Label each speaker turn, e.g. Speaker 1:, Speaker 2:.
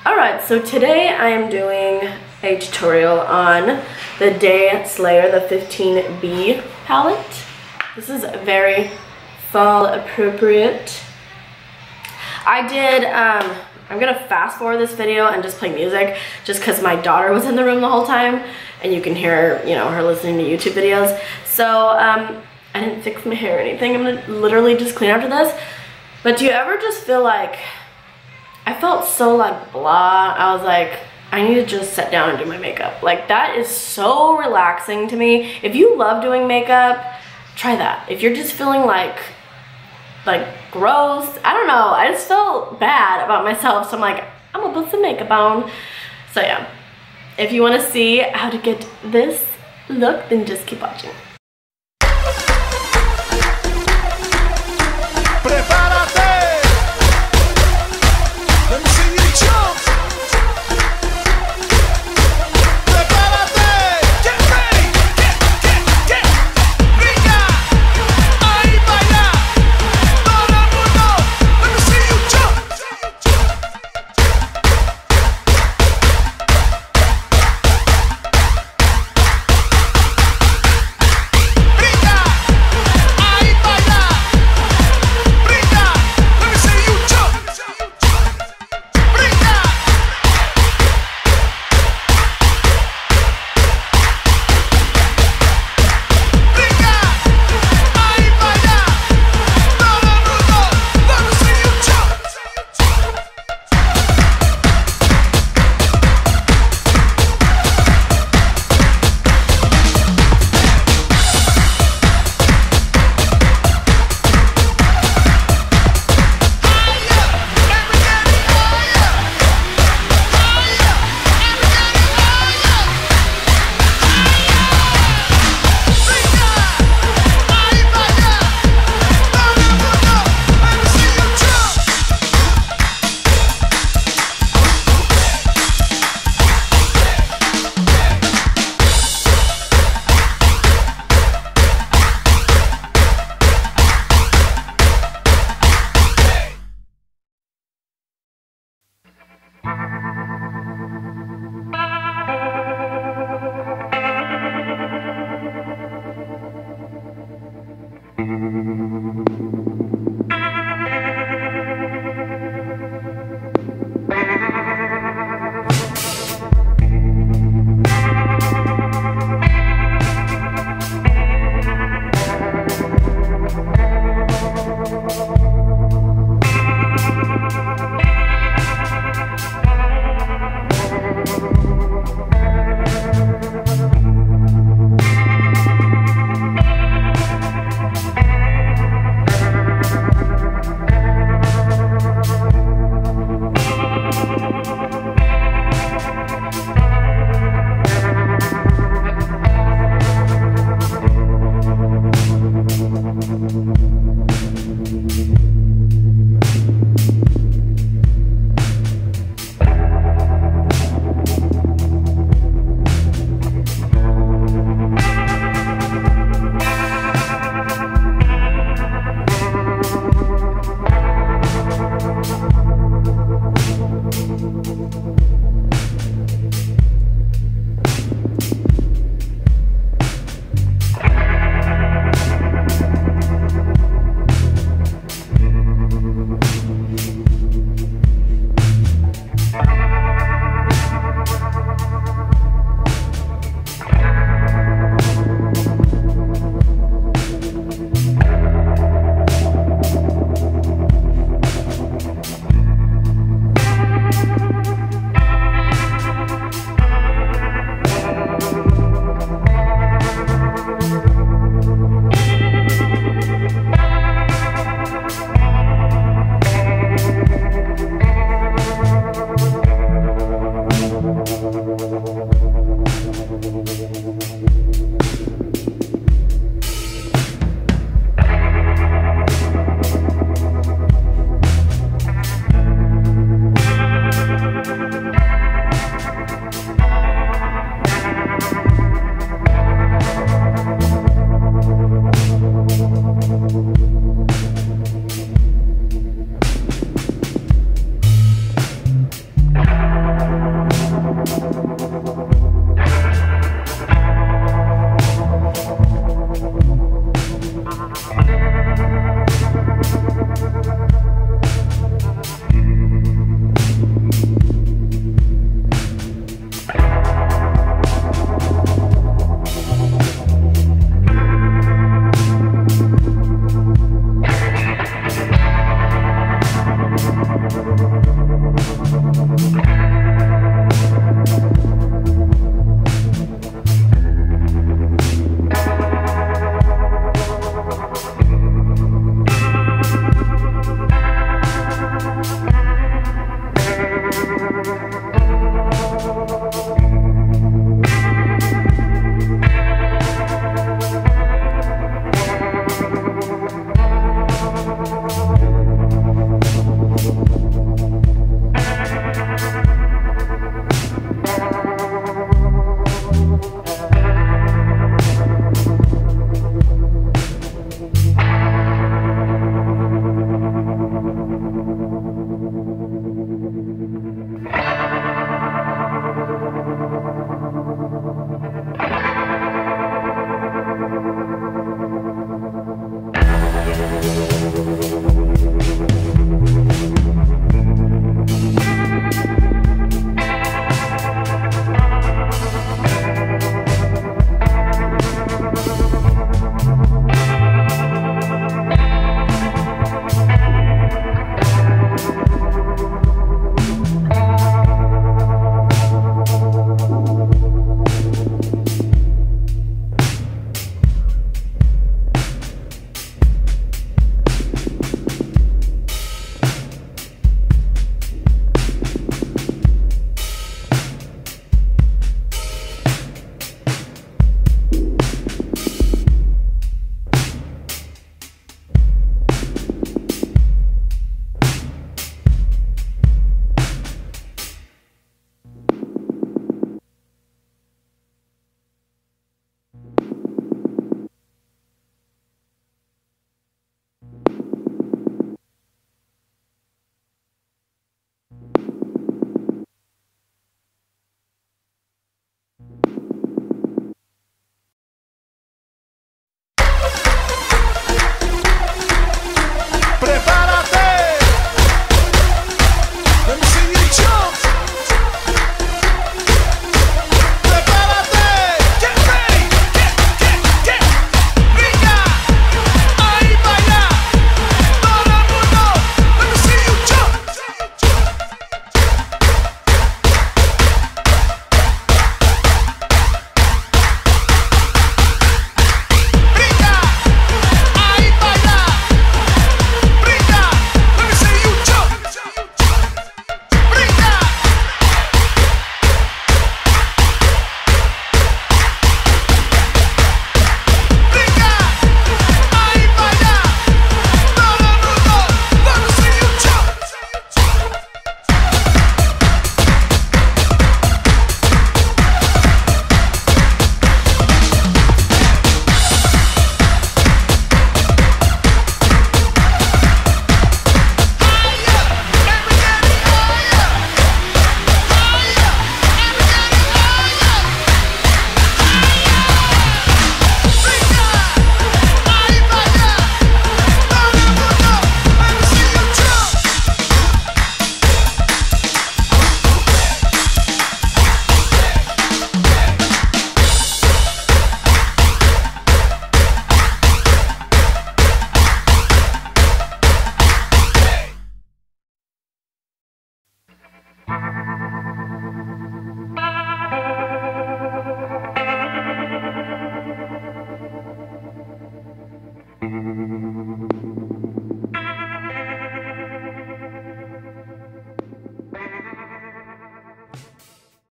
Speaker 1: Alright, so today I am doing a tutorial on the Day Slayer, the 15B palette. This is very fall appropriate. I'm gonna fast forward this video and just play music just because my daughter was in the room the whole time and you can hear, you know, her listening to YouTube videos. So I didn't fix my hair or anything. I'm gonna literally just clean after this. But do you ever just feel like, I felt so like blah. I was like, I need to just sit down and do my makeup. Like that is so relaxing to me. If you love doing makeup, try that. If you're just feeling like gross, I don't know, I just felt bad about myself, so I'm like, I'm gonna put some makeup on. So yeah, if you want to see how to get this look, then just keep watching.